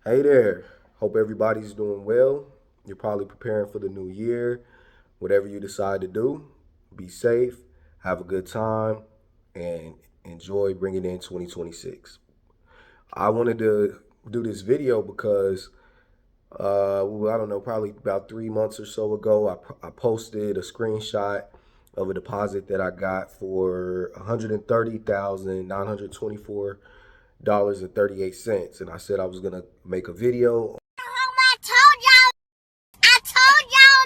Hey there. Hope everybody's doing well. You're probably preparing for the new year. Whatever you decide to do, be safe, have a good time, and enjoy bringing in 2026. I wanted to do this video because, well, I don't know, probably about 3 months or so ago, I posted a screenshot of a deposit that I got for $130,924.38. And I said I was going to make a video I told y'all.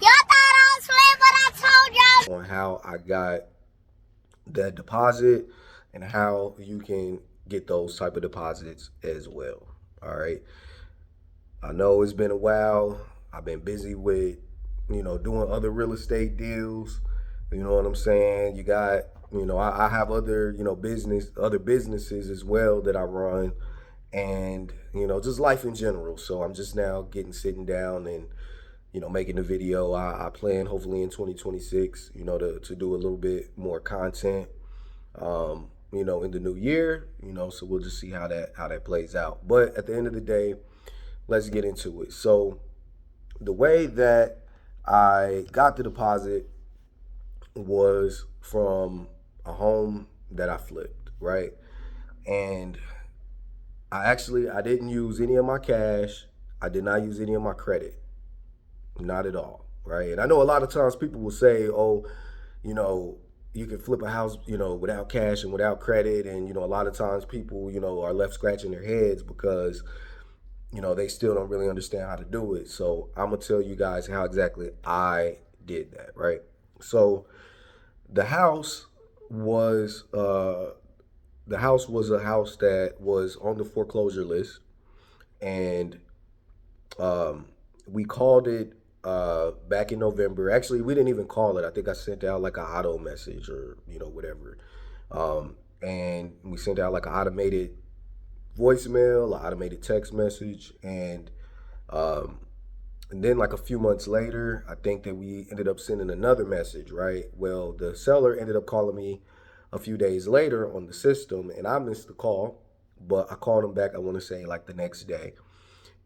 Y'all thought I was playing, but I told y'all. on how I got that deposit and how you can get those type of deposits as well. All right. I know it's been a while. I've been busy with, doing other real estate deals. You know what I'm saying? You got, I have other, other businesses as well that I run and, just life in general. So I'm just now sitting down and, making the video. I plan hopefully in 2026, to do a little bit more content, in the new year, so we'll just see how that plays out. But at the end of the day, let's get into it. So the way that I got the deposit was from a home that I flipped, right? And I didn't use any of my cash. I did not use any of my credit. Not at all, right? And I know a lot of times people will say, "Oh, you know, you can flip a house, without cash and without credit." And a lot of times people, are left scratching their heads because they still don't really understand how to do it. So I'm gonna tell you guys how exactly I did that, right? So the house was the house was a house that was on the foreclosure list, and um, we called it back in November. Actually, we didn't even call it. I think I sent out like an auto message or whatever, and we sent out like an automated voicemail, an automated text message, um, and then like a few months later, I think that we ended up sending another message, right? Well, the seller ended up calling me a few days later on the system, and I missed the call, but I called him back. I want to say like the next day,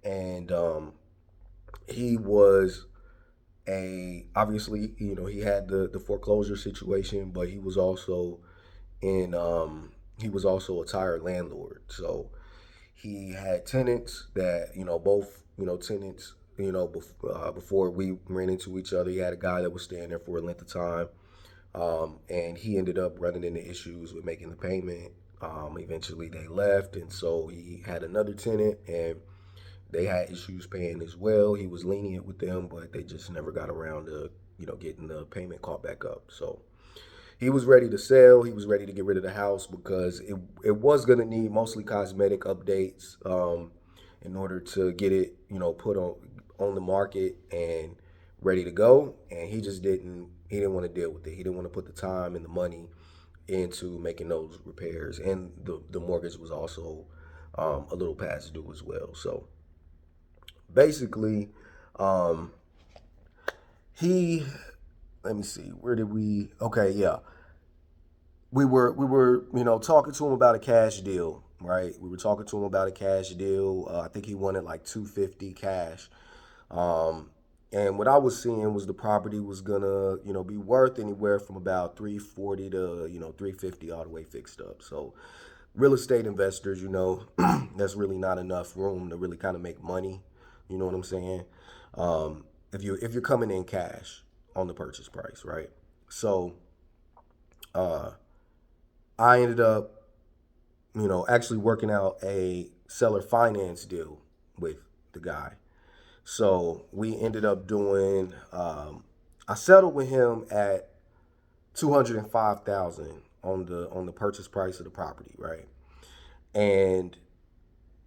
and he was obviously he had the foreclosure situation, but he was also a tired landlord. So he had tenants that both tenants before we ran into each other. He had a guy that was staying there for a length of time, and he ended up running into issues with making the payment. Eventually they left, and so he had another tenant, and they had issues paying as well. He was lenient with them, but they just never got around to getting the payment caught back up. So he was ready to sell. He was ready to get rid of the house because it was going to need mostly cosmetic updates, in order to get it put on the market and ready to go. And he didn't want to deal with it. He didn't want to put the time and the money into making those repairs. And the mortgage was also a little past due as well. So basically, um, he let me see, where did we okay, yeah, we were talking to him about a cash deal, right? We were talking to him about a cash deal. I think he wanted like 250 cash. um and what I was seeing was the property was gonna be worth anywhere from about 340 to 350 all the way fixed up. So real estate investors, that's really not enough room to really kind of make money. You know what I'm saying? If you're coming in cash on the purchase price, right? So uh, I ended up, actually working out a seller finance deal with the guy. So we ended up doing. I settled with him at 205,000 on the purchase price of the property, right? And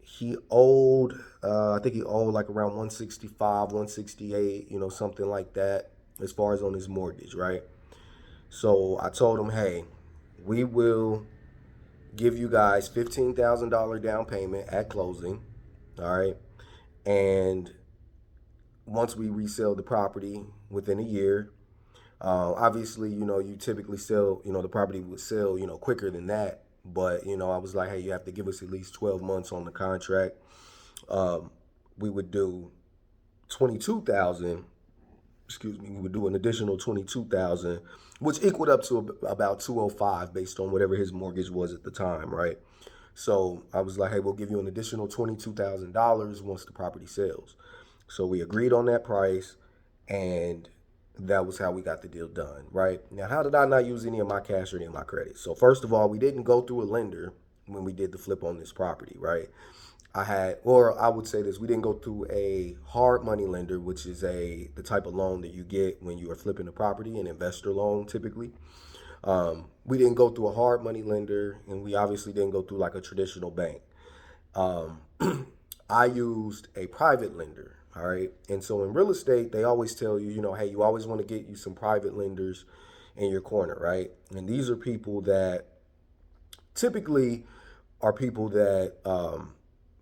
he owed, I think he owed like around 165, 168, something like that, as far as on his mortgage, right? So I told him, hey, we will give you guys $15,000 down payment at closing, all right? And once we resell the property within a year, obviously, you typically sell, the property would sell, quicker than that. But, I was like, hey, you have to give us at least 12 months on the contract. we would do 22,000. Excuse me. We would do an additional 22,000, which equaled up to about 205 based on whatever his mortgage was at the time, right? So I was like, hey, we'll give you an additional $22,000 once the property sells. So we agreed on that price, and that was how we got the deal done, right? Now, how did I not use any of my cash or any of my credit? So first of all, we didn't go through a lender when we did the flip on this property, right? I would say this, we didn't go through a hard money lender, which is the type of loan that you get when you are flipping a property, an investor loan typically. We didn't go through a hard money lender, and we obviously didn't go through like a traditional bank. Um, I used a private lender. All right. And so in real estate, they always tell you, hey, you always want to get you some private lenders in your corner, right? And these are people that typically are people that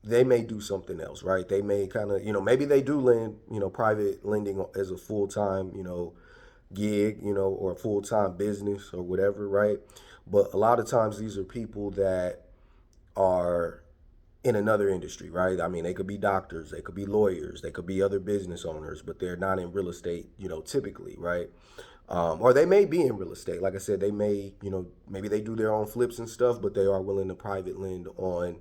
they may do something else, right? They may kind of, maybe they do lend, private lending as a full time, gig, or a full time business or whatever, right? But a lot of times these are people that are in another industry, right? I mean, they could be doctors, they could be lawyers, they could be other business owners, but they're not in real estate, typically, right? Or they may be in real estate. Like I said, they may, maybe they do their own flips and stuff, but they are willing to private lend on,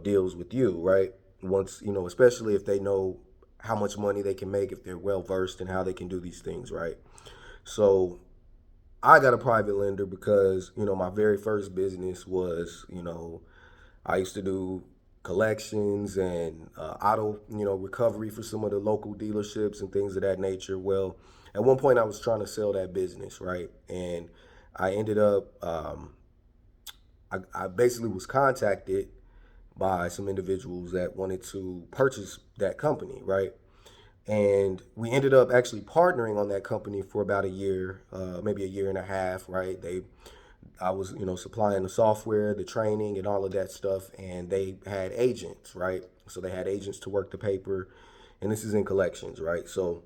deals with you, right? Once, especially if they know how much money they can make, if they're well versed in how they can do these things, right? So I got a private lender because, my very first business was, I used to do collections and auto, recovery for some of the local dealerships and things of that nature. Well, at one point I was trying to sell that business, right? And I ended up, I basically was contacted by some individuals that wanted to purchase that company, right? And we ended up actually partnering on that company for about a year, maybe a year and a half, right? I was, supplying the software, the training, and all of that stuff, and they had agents, right? So they had agents to work the paper, and this is in collections, right? So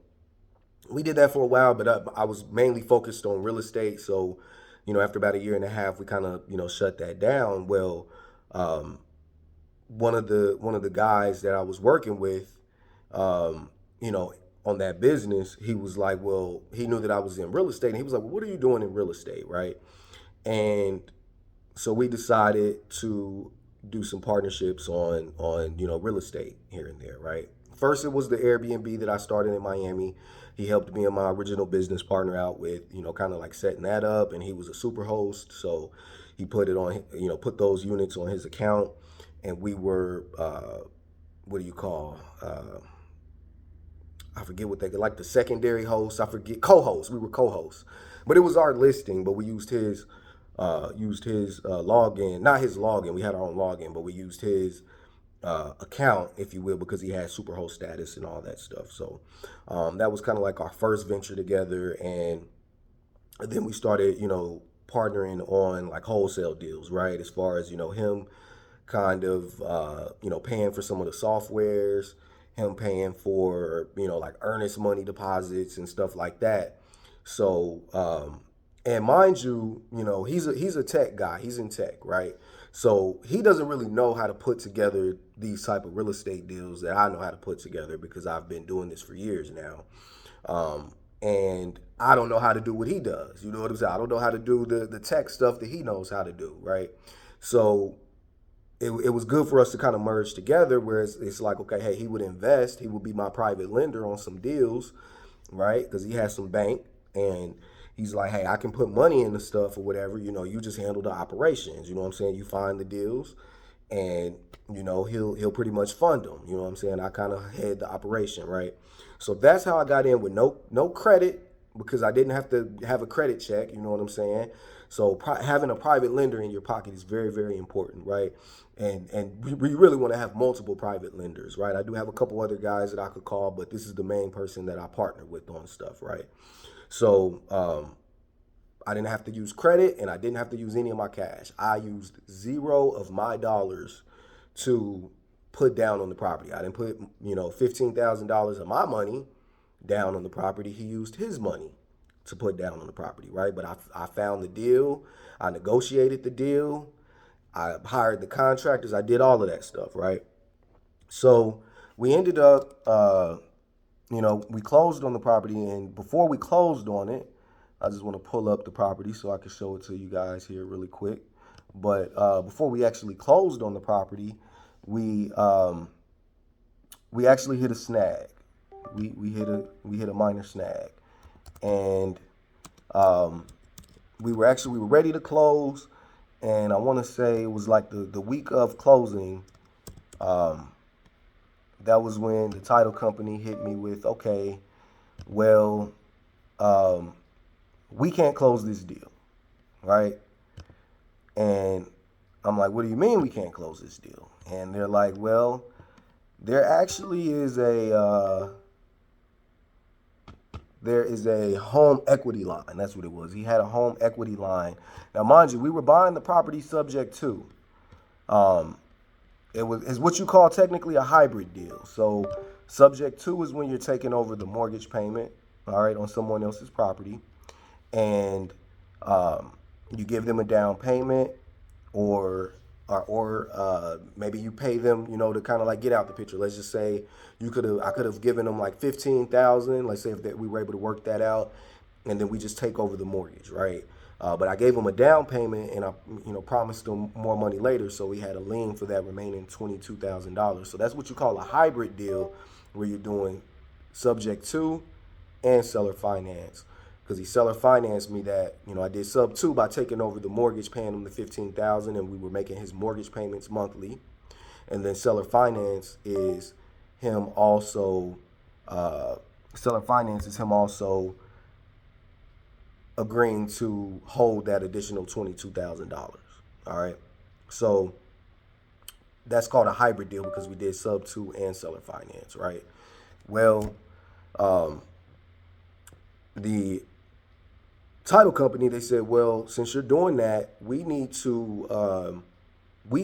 we did that for a while, but I was mainly focused on real estate. So, after about a year and a half, we kind of, shut that down. Well, um, one of the guys that I was working with, um, on that business, he was like, well, he knew that I was in real estate, and he was like, well, what are you doing in real estate, right? And so we decided to do some partnerships on real estate here and there, right? First, it was the Airbnb that I started in Miami. He helped me and my original business partner out with, kind of like setting that up, and he was a super host, so he put it on, put those units on his account, and we were, what do you call? I forget what they like the secondary host. I forget co-hosts. We were co-hosts, but it was our listing. But we used his login, not his login. We had our own login, but we used his account, if you will, because he had superhost status and all that stuff. So that was kind of like our first venture together, and then we started, partnering on like wholesale deals, right? As far as him kind of paying for some of the softwares, him paying for like earnest money deposits and stuff like that. So and mind you, he's a tech guy. He's in tech, right? So he doesn't really know how to put together these type of real estate deals that I know how to put together because I've been doing this for years now. And I don't know how to do what he does. You know what I'm saying? I don't know how to do the tech stuff that he knows how to do, right? So it was good for us to kind of merge together, where it's like, okay, hey, he would invest, he would be my private lender on some deals, right? Because he has some bank, and he's like, hey, I can put money in the stuff or whatever, you just handle the operations, you know what I'm saying? You find the deals, and he'll pretty much fund them, you know what I'm saying? I kind of head the operation, right? So that's how I got in with no credit, because I didn't have to have a credit check, you know what I'm saying? So having a private lender in your pocket is very, very important, right? And we really want to have multiple private lenders, right? I do have a couple other guys that I could call, but this is the main person that I partner with on stuff, right? So I didn't have to use credit, and I didn't have to use any of my cash. I used zero of my dollars to put down on the property. I didn't put, $15,000 of my money down on the property. He used his money to put down on the property, right? But I found the deal. I negotiated the deal. I hired the contractors. I did all of that stuff, right? So we ended up, we closed on the property, and before we closed on it, I just want to pull up the property so I can show it to you guys here really quick. But before we actually closed on the property, we we actually hit a snag. We hit a minor snag, and um, we were ready to close, and I want to say it was like the week of closing. Um, that was when the title company hit me with, okay, well, um, we can't close this deal, right? And I'm like, what do you mean we can't close this deal? And they're like, well, there is a home equity line. That's what it was. He had a home equity line. Now, mind you, we were buying the property subject to. Um, is what you call technically a hybrid deal. So, subject to is when you're taking over the mortgage payment, all right, on someone else's property, and um, you give them a down payment, or maybe you pay them, to kind of like get out the picture. Let's just say I could have given them like 15,000. Let's say if we were able to work that out, and then we just take over the mortgage, right? But I gave them a down payment, and I, promised them more money later. So we had a lien for that remaining $22,000. So that's what you call a hybrid deal, where you're doing subject to and seller finance. Because he seller financed me that, I did sub two by taking over the mortgage, paying him the 15,000, and we were making his mortgage payments monthly. And then seller finance is him also. Seller finance is him also agreeing to hold that additional $22,000. All right. So that's called a hybrid deal because we did sub two and seller finance, right? Well, um, the title company, they said, well, since you're doing that, we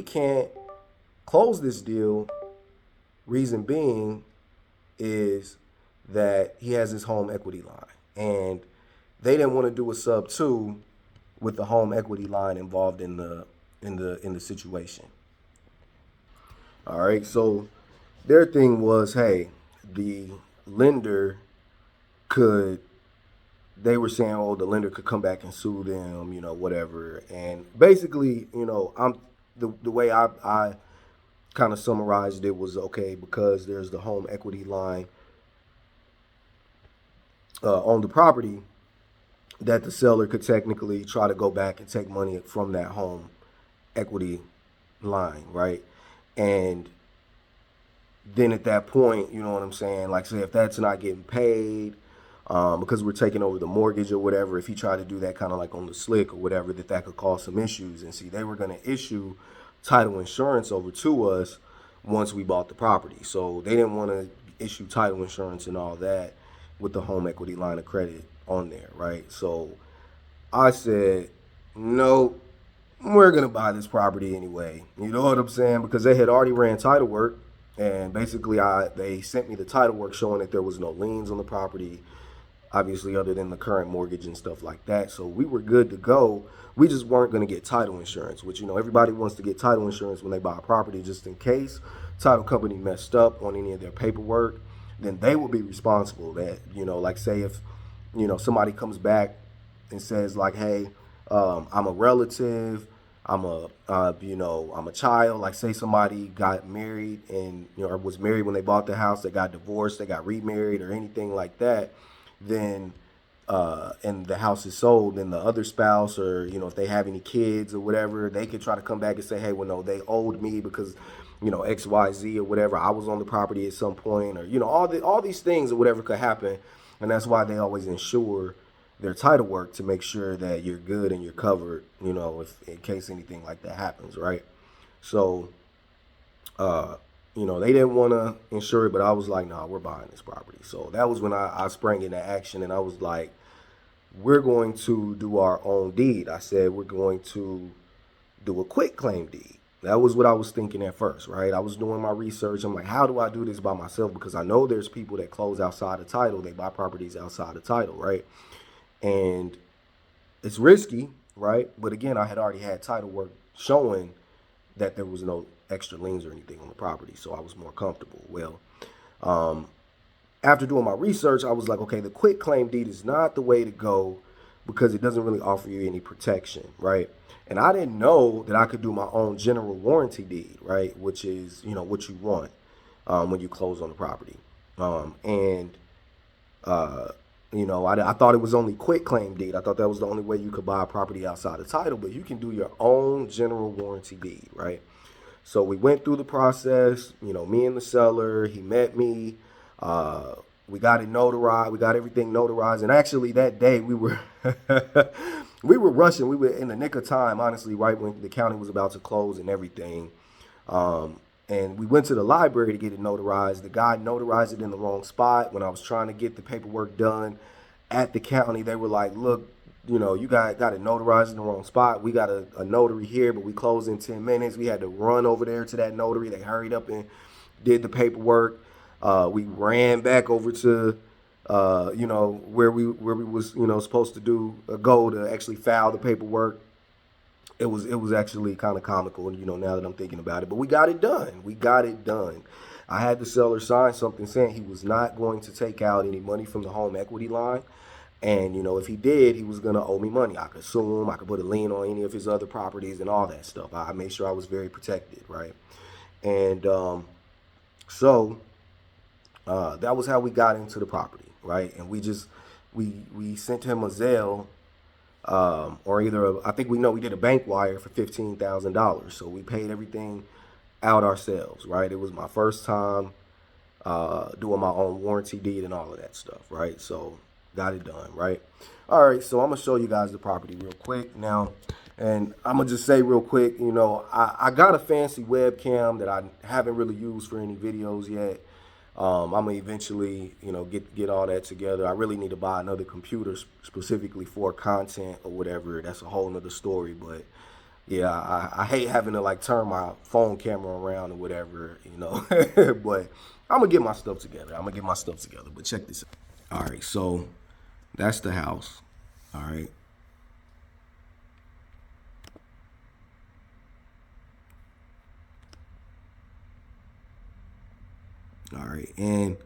can't close this deal. Reason being is that he has his home equity line, and they didn't want to do a sub two with the home equity line involved in the situation. All right, so their thing was, hey, the lender could. They were saying, oh, the lender could come back and sue them, whatever. And basically, I'm the way I kind of summarized it was, okay, because there's the home equity line on the property, that the seller could technically try to go back and take money from that home equity line, right? And then at that point, you know what I'm saying? Like, say if that's not getting paid, because we're taking over the mortgage or whatever, if he tried to do that kind of like on the slick or whatever, that could cause some issues. And see, they were going to issue title insurance over to us once we bought the property. So they didn't want to issue title insurance and all that with the home equity line of credit on there, right? So I said, no, we're gonna buy this property anyway. You know what I'm saying? Because they had already ran title work, and basically, they sent me the title work showing that there was no liens on the property, obviously, other than the current mortgage and stuff like that. So we were good to go. We just weren't gonna get title insurance, which everybody wants to get title insurance when they buy a property, just in case title company messed up on any of their paperwork. Then they will be responsible. That like say if somebody comes back and says like, hey, I'm a relative, I'm a child. Like say somebody got married and or was married when they bought the house, they got divorced, they got remarried or anything like that, then and the house is sold, then the other spouse or if they have any kids or whatever, they could try to come back and say, hey, well no, they owed me because XYZ or whatever. I was on the property at some point, or all these things or whatever could happen, and that's why they always insure their title work to make sure that you're good and you're covered, if in case anything like that happens, right? So, they didn't want to insure it, but I was like, nah, we're buying this property. So that was when I sprang into action, and I was like, we're going to do our own deed. I said, we're going to do a quit claim deed. That was what I was thinking at first, right? I was doing my research. I'm like, how do I do this by myself? Because I know there's people that close outside the title. They buy properties outside the title, right? And it's risky, right? But again, I had already had title work showing that there was no extra liens or anything on the property, so I was more comfortable. Well, after doing my research, I was like, okay, the quit claim deed is not the way to go because it doesn't really offer you any protection, right? And I didn't know that I could do my own general warranty deed, right? Which is, you know, what you want when you close on the property. You know, I thought it was only quit claim deed. I thought that was the only way you could buy a property outside of title, but you can do your own general warranty deed, right? So we went through the process, you know, me and the seller, he met me, we got it notarized, we got everything notarized. And actually that day we were, we were rushing. We were in the nick of time, honestly, right when the county was about to close and everything. And we went to the library to get it notarized. The guy notarized it in the wrong spot. When I was trying to get the paperwork done at the county, they were like, look, you know, you got it notarized in the wrong spot. We got a notary here, but we close in 10 minutes. We had to run over there to that notary. They hurried up and did the paperwork. We ran back over to, you know, where we was, you know, supposed to go to actually file the paperwork. It was actually kind of comical, you know, now that I'm thinking about it. But we got it done. We got it done. I had the seller sign something saying he was not going to take out any money from the home equity line. And, you know, if he did, he was going to owe me money. I could sue him. I could put a lien on any of his other properties and all that stuff. I made sure I was very protected, right? And so that was how we got into the property, right? And we sent him a Zelle. Or either I think we did a bank wire for $15,000. So we paid everything out ourselves, right? It was my first time doing my own warranty deed and all of that stuff, right? So got it done, right? All right, so I'm gonna show you guys the property real quick now, and I'm gonna just say real quick, you know, I got a fancy webcam that I haven't really used for any videos yet. I'm gonna eventually, you know, get all that together. I really need to buy another computer specifically for content or whatever. That's a whole nother story. But yeah, I hate having to like turn my phone camera around or whatever, you know. But I'm gonna get my stuff together. But check this out. All right, so that's the house. All right. All right, and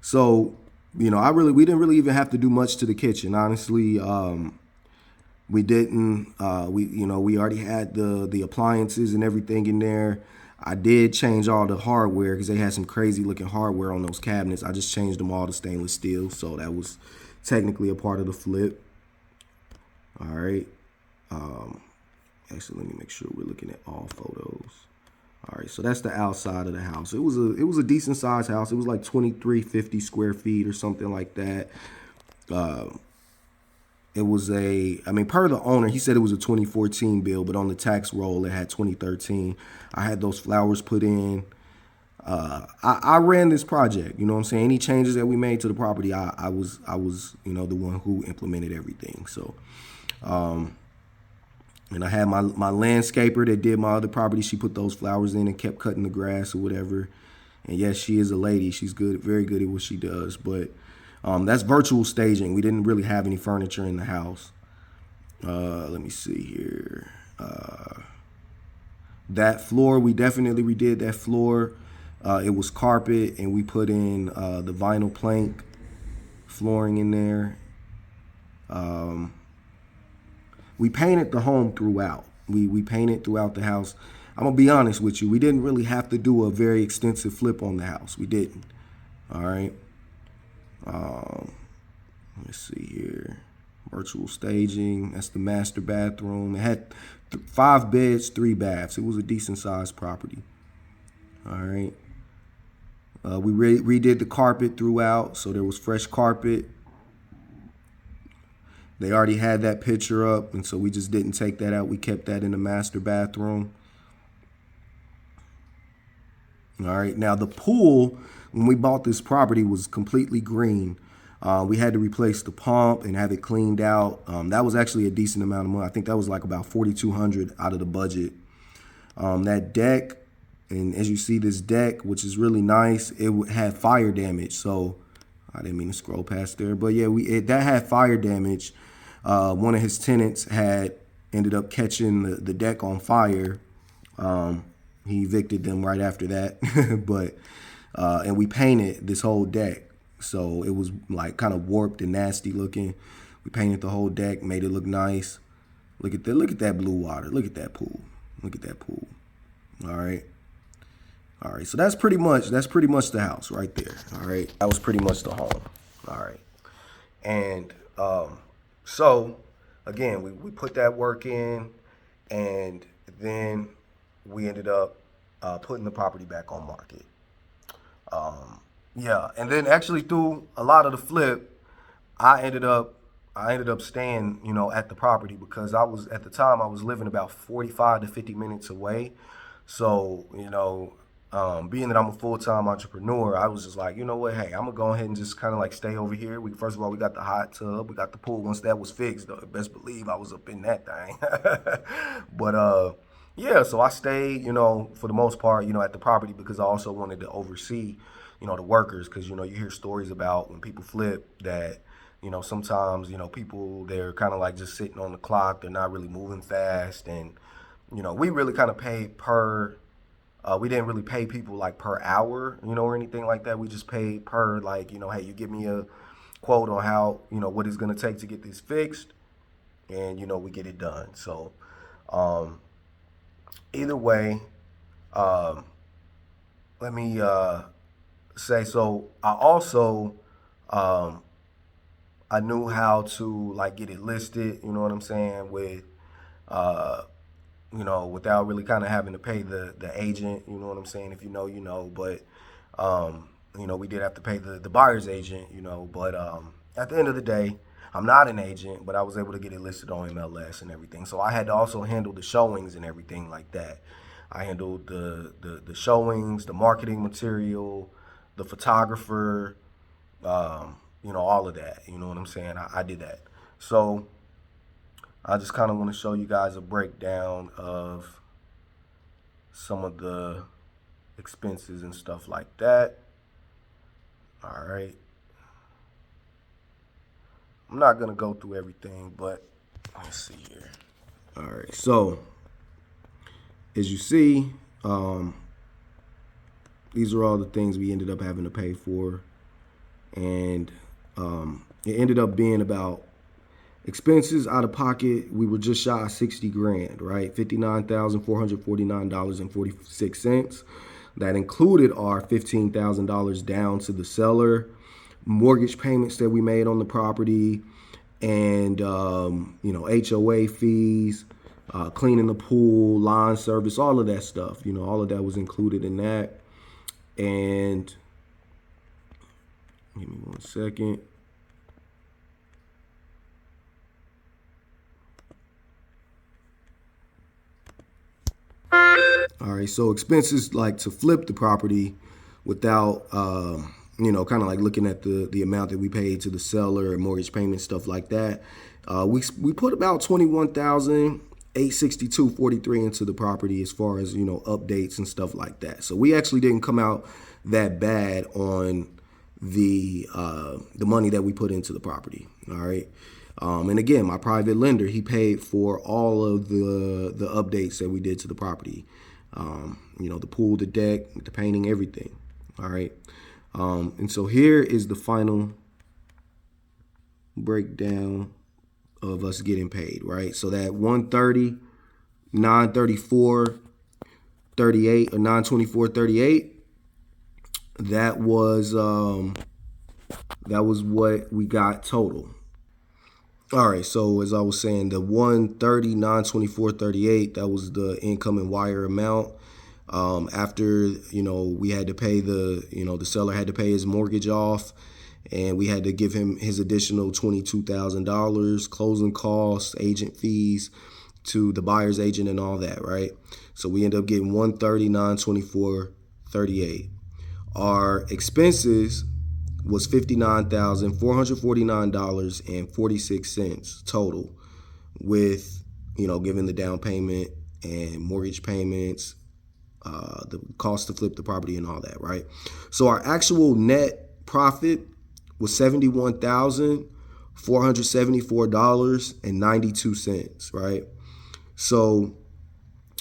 so, you know, we didn't really even have to do much to the kitchen, honestly. We didn't. We already had the appliances and everything in there. I did change all the hardware because they had some crazy looking hardware on those cabinets. I just changed them all to stainless steel, so that was technically a part of the flip. All right. Actually, let me make sure we're looking at all photos. All right, so that's the outside of the house. It was a decent sized house. It was like 2,350 square feet or something like that. It was per the owner, he said it was a 2014 bill, but on the tax roll it had 2013. I had those flowers put in. I ran this project, you know what I'm saying? Any changes that we made to the property, I was, you know, the one who implemented everything. So, and I had my landscaper that did my other property. She put those flowers in and kept cutting the grass or whatever. And yes, she is a lady. She's good, very good at what she does. But that's virtual staging. We didn't really have any furniture in the house. Let me see here. That floor, we definitely redid that floor. It was carpet, and we put in the vinyl plank flooring in there. We painted the home throughout. We painted throughout the house. I'm gonna be honest with you. We didn't really have to do a very extensive flip on the house. We didn't. All right. Let's see here. Virtual staging. That's the master bathroom. It had 5 beds, 3 baths. It was a decent sized property. All right. We redid the carpet throughout, so there was fresh carpet. They already had that picture up, and so we just didn't take that out. We kept that in the master bathroom. All right. Now, the pool, when we bought this property, was completely green. We had to replace the pump and have it cleaned out. That was actually a decent amount of money. I think that was like about $4,200 out of the budget. That deck, and as you see, this deck, which is really nice, it had fire damage. So I didn't mean to scroll past there, but yeah, that had fire damage. One of his tenants had ended up catching the deck on fire. He evicted them right after that. But and we painted this whole deck, so it was like kind of warped and nasty looking. We painted the whole deck, made it look nice. Look at that blue water. Look at that pool. Look at that pool. All right. All right. So that's pretty much the house right there. All right. That was pretty much the home. All right. And so again, we put that work in, and then we ended up putting the property back on market. Yeah, and then actually through a lot of the flip, I ended up staying, at the property because I was at the time I was living about 45 to 50 minutes away. So, being that I'm a full-time entrepreneur, I was just like, you know what, hey, I'm gonna go ahead and just kind of like stay over here. First of all, we got the hot tub, we got the pool. Once that was fixed, though, best believe I was up in that thing. But yeah, so I stayed, for the most part, at the property because I also wanted to oversee, the workers, because you hear stories about when people flip that, sometimes, people, they're kind of like just sitting on the clock, they're not really moving fast, and we really kind of paid per. We didn't really pay people like per hour, or anything like that. We just paid per, like, hey, you give me a quote on how, what it's going to take to get this fixed, and, we get it done. So, either way, let me say, so I also, I knew how to, like, get it listed, you know what I'm saying, with, without really kind of having to pay the agent, you know what I'm saying? If you know, you know. But, we did have to pay the buyer's agent, But at the end of the day, I'm not an agent, but I was able to get it listed on MLS and everything. So I had to also handle the showings and everything like that. I handled the showings, the marketing material, the photographer, all of that. You know what I'm saying? I did that. So I just kind of want to show you guys a breakdown of some of the expenses and stuff like that. All right. I'm not going to go through everything, but let's see here. All right. So as you see, these are all the things we ended up having to pay for. And it ended up being about expenses out of pocket. We were just shy of 60 grand, right? $59,449.46. That included our $15,000 down to the seller, mortgage payments that we made on the property, and HOA fees, cleaning the pool, lawn service, all of that stuff. All of that was included in that. And give me 1 second. All right, so expenses like to flip the property without, kind of like looking at the amount that we paid to the seller and mortgage payments, stuff like that. We put about $21,862.43 into the property as far as, updates and stuff like that. So we actually didn't come out that bad on the money that we put into the property. All right. And again, my private lender, he paid for all of the updates that we did to the property. The pool, the deck, the painting, everything. All right. And so here is the final breakdown of us getting paid, right? So that 130, 934, 38 or 924, 38, that was what we got total. All right, so as I was saying, the 130, 924, 38, that was the incoming wire amount. After, we had to pay the seller had to pay his mortgage off, and we had to give him his additional $22,000, closing costs, agent fees to the buyer's agent and all that, right? So we ended up getting 130, 924, 38. Our expenses was $59,449.46 total, with, giving the down payment and mortgage payments, the cost to flip the property and all that, right? So our actual net profit was $71,474.92, right? So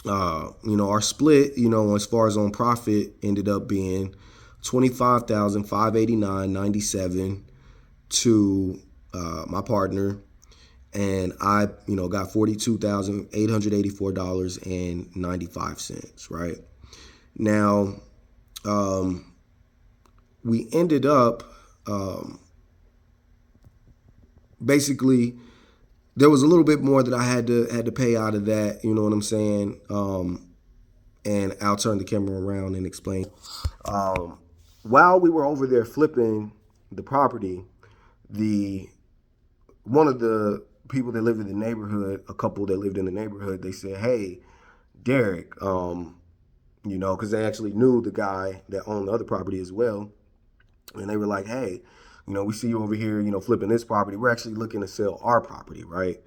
our split, as far as on profit, ended up being 25,589.97 to my partner, and I, got $42,884.95. Right now, we ended up basically there was a little bit more that I had to pay out of that. You know what I'm saying? And I'll turn the camera around and explain. While we were over there flipping the property, one of the people that lived in the neighborhood, a couple that lived in the neighborhood, they said, "Hey, Derek," because they actually knew the guy that owned the other property as well, and they were like, "Hey, we see you over here, flipping this property. We're actually looking to sell our property, right?"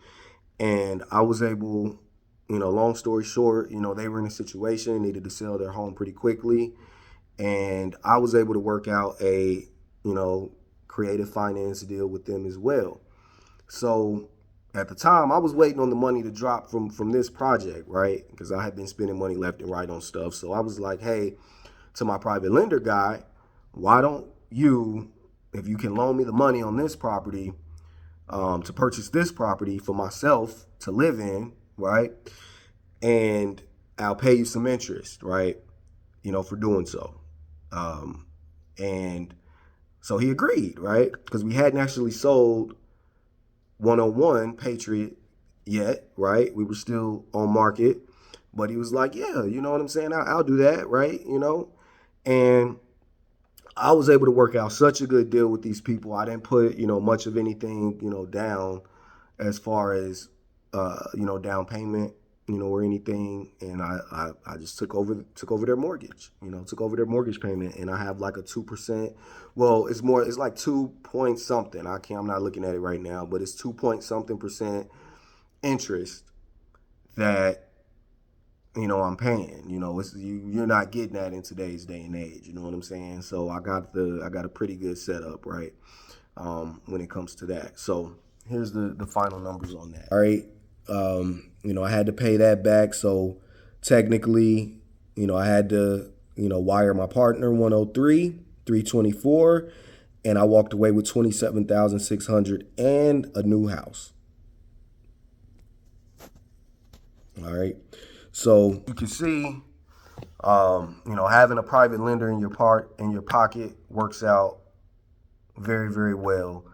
And I was able, long story short, they were in a situation, needed to sell their home pretty quickly. And I was able to work out a, creative finance deal with them as well. So at the time, I was waiting on the money to drop from this project, right? Because I had been spending money left and right on stuff. So I was like, hey, to my private lender guy, why don't you, if you can loan me the money on this property, to purchase this property for myself to live in, right? And I'll pay you some interest, right? For doing so. And so he agreed, right? Because we hadn't actually sold 101 Patriot yet, right? We were still on market. But he was like, yeah, you know what I'm saying? I'll do that, right? And I was able to work out such a good deal with these people. I didn't put, much of anything, down as far as, down payment, or anything. And I just took over their mortgage, took over their mortgage payment. And I have like a 2%. Well, it's like 2 point something. I'm not looking at it right now, but it's 2 point something percent interest that, I'm paying. You're not getting that in today's day and age. You know what I'm saying? So I got a pretty good setup, right? When it comes to that. So here's the final numbers on that. All right. I had to pay that back. So technically, I had to, wire my partner 103,324, and I walked away with 27,600 and a new house. All right. So you can see, having a private lender in your pocket works out very, very well.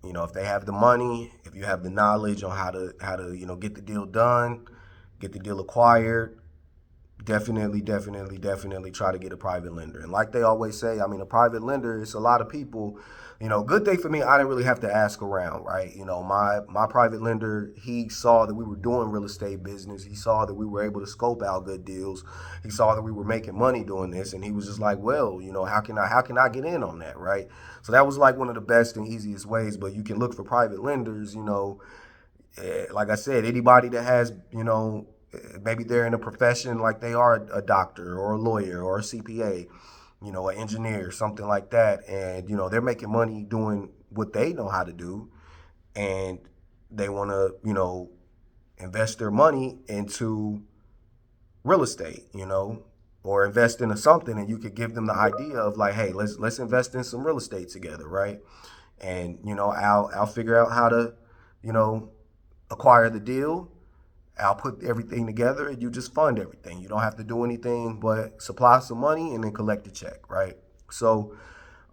If they have the money, if you have the knowledge on how to get the deal done, get the deal acquired, definitely try to get a private lender. And like they always say, a private lender, it's a lot of people. Good thing for me, I didn't really have to ask around, right? My private lender, he saw that we were doing real estate business. He saw that we were able to scope out good deals. He saw that we were making money doing this, and he was just like, well, how can I get in on that, right? So that was like one of the best and easiest ways. But you can look for private lenders, like I said, anybody that has, maybe they're in a profession like they are a doctor or a lawyer or a CPA, an engineer, something like that. And, they're making money doing what they know how to do. And they want to, invest their money into real estate, or invest into something. And you could give them the idea of like, hey, let's invest in some real estate together, right? And, I'll figure out how to, acquire the deal. I'll put everything together and you just fund everything. You don't have to do anything but supply some money and then collect the check, right? So,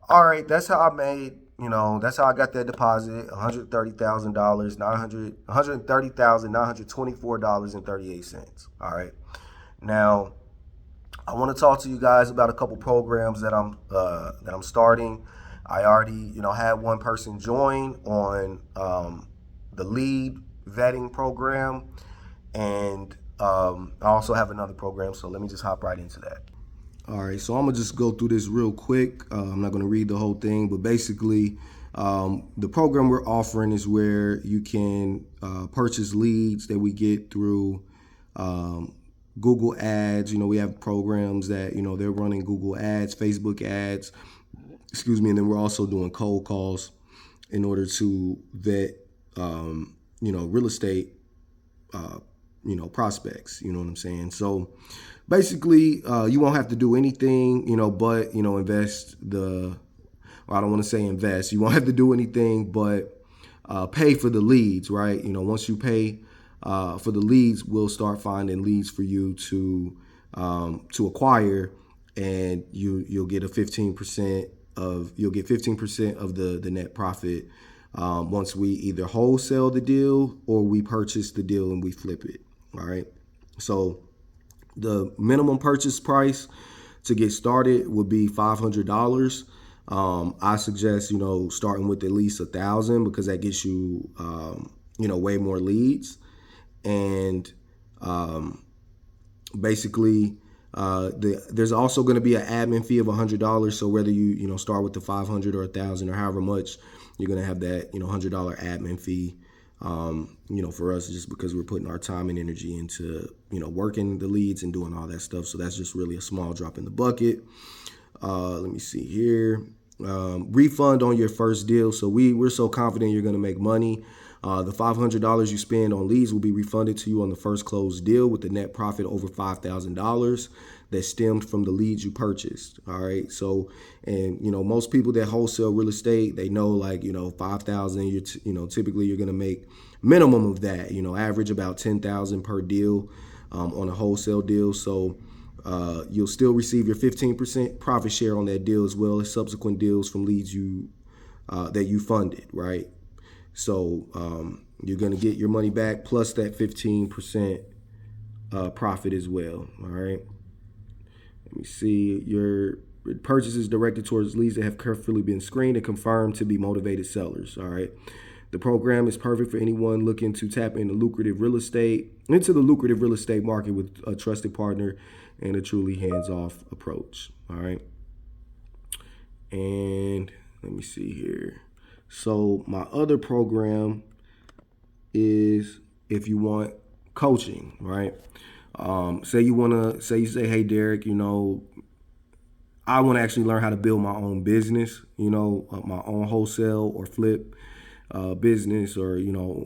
all right, that's how I made, that's how I got that deposit, $130,000, $130,924.38. All right. Now, I want to talk to you guys about a couple programs that I'm starting. I already, had one person join on the lead vetting program. And I also have another program, so let me just hop right into that. All right, so I'm going to just go through this real quick. I'm not going to read the whole thing, but basically the program we're offering is where you can purchase leads that we get through Google ads. We have programs that, they're running Google ads, Facebook ads, and then we're also doing cold calls in order to vet, real estate prospects. You know what I'm saying? So basically, you won't have to do anything, but, invest or I don't want to say invest. You won't have to do anything but pay for the leads, right? Once you pay for the leads, we'll start finding leads for you to acquire, and you'll get 15% of the net profit once we either wholesale the deal or we purchase the deal and we flip it. All right. So the minimum purchase price to get started would be $500. I suggest, starting with at least 1,000 because that gets you, way more leads. And basically, there's also going to be an admin fee of $100. So whether you start with the 500 or 1,000 or however much, you're going to have that $100 admin fee. For us, just because we're putting our time and energy into working the leads and doing all that stuff. So that's just really a small drop in the bucket. Let me see here. Refund on your first deal. So we're so confident you're going to make money. The $500 you spend on leads will be refunded to you on the first closed deal with the net profit over $5,000 that stemmed from the leads you purchased. All right. So, and most people that wholesale real estate, they know 5,000. Typically you're going to make minimum of that. Average about 10,000 per deal on a wholesale deal. So you'll still receive your 15% profit share on that deal as well as subsequent deals from leads that you funded. Right. So you're going to get your money back plus that 15% profit as well. All right. Let me see. Your purchases directed towards leads that have carefully been screened and confirmed to be motivated sellers. All right. The program is perfect for anyone looking to tap into the lucrative real estate market with a trusted partner and a truly hands-off approach. All right. And let me see here. So my other program is if you want coaching, right? Say you say, hey, Derek, I want to actually learn how to build my own business, my own wholesale or flip business, or,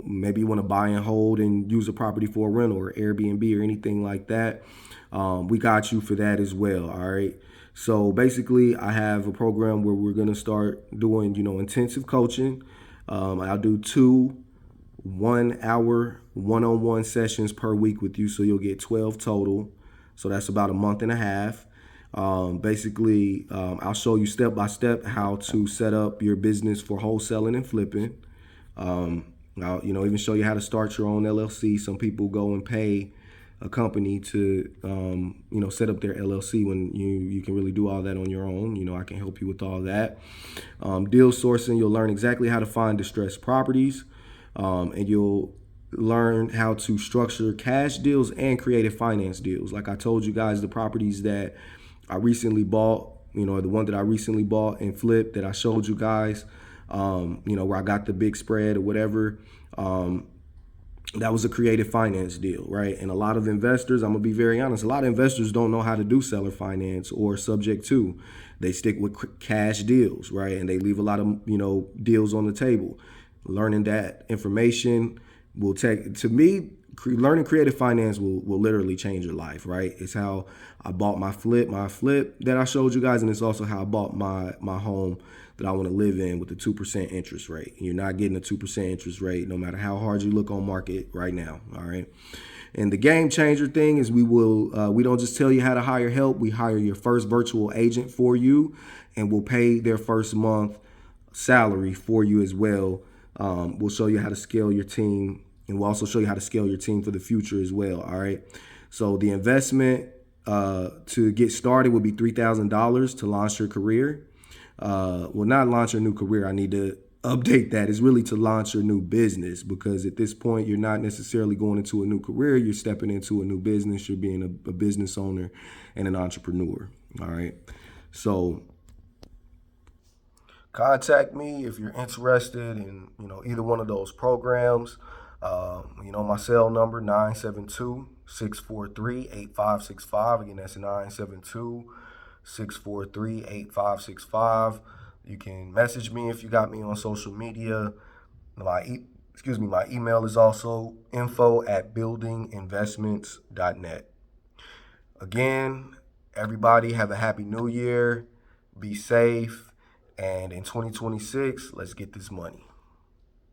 maybe you want to buy and hold and use a property for a rental or Airbnb or anything like that. We got you for that as well. All right. So basically, I have a program where we're going to start doing, intensive coaching. I'll do 2 1-hour one-on-one sessions per week with you. So you'll get 12 total. So that's about a month and a half. Basically, I'll show you step by step how to set up your business for wholesaling and flipping. I'll, even show you how to start your own LLC. Some people go and pay a company to, set up their LLC when you can really do all that on your own. I can help you with all that. Deal sourcing, you'll learn exactly how to find distressed properties, and you'll learn how to structure cash deals and creative finance deals. Like I told you guys, the properties that I recently bought, the one that I recently bought and flipped that I showed you guys, where I got the big spread or whatever, that was a creative finance deal, right? And a lot of investors, I'm gonna be very honest, a lot of investors don't know how to do seller finance or subject to. They stick with cash deals, right? And they leave a lot of, deals on the table. Learning that information will take, to me, learning creative finance will literally change your life, right? It's how I bought my flip that I showed you guys, and it's also how I bought my home that I want to live in with the 2% interest rate. You're not getting a 2% interest rate no matter how hard you look on market right now, all right? And the game changer thing is we don't just tell you how to hire help. We hire your first virtual agent for you, and we'll pay their first month salary for you as well. We'll show you how to scale your team, and we'll also show you how to scale your team for the future as well, all right? So the investment to get started would be $3,000 to launch your career. Well, not launch your new career. I need to update that. It's really to launch your new business, because at this point, you're not necessarily going into a new career. You're stepping into a new business. You're being a business owner and an entrepreneur, all right? So contact me if you're interested in, either one of those programs. My cell number, 972-643-8565. Again, that's 972-643-8565. You can message me if you got me on social media. My My email is also info@buildinginvestments.net. Again, everybody have a happy new year. Be safe. And in 2026, let's get this money.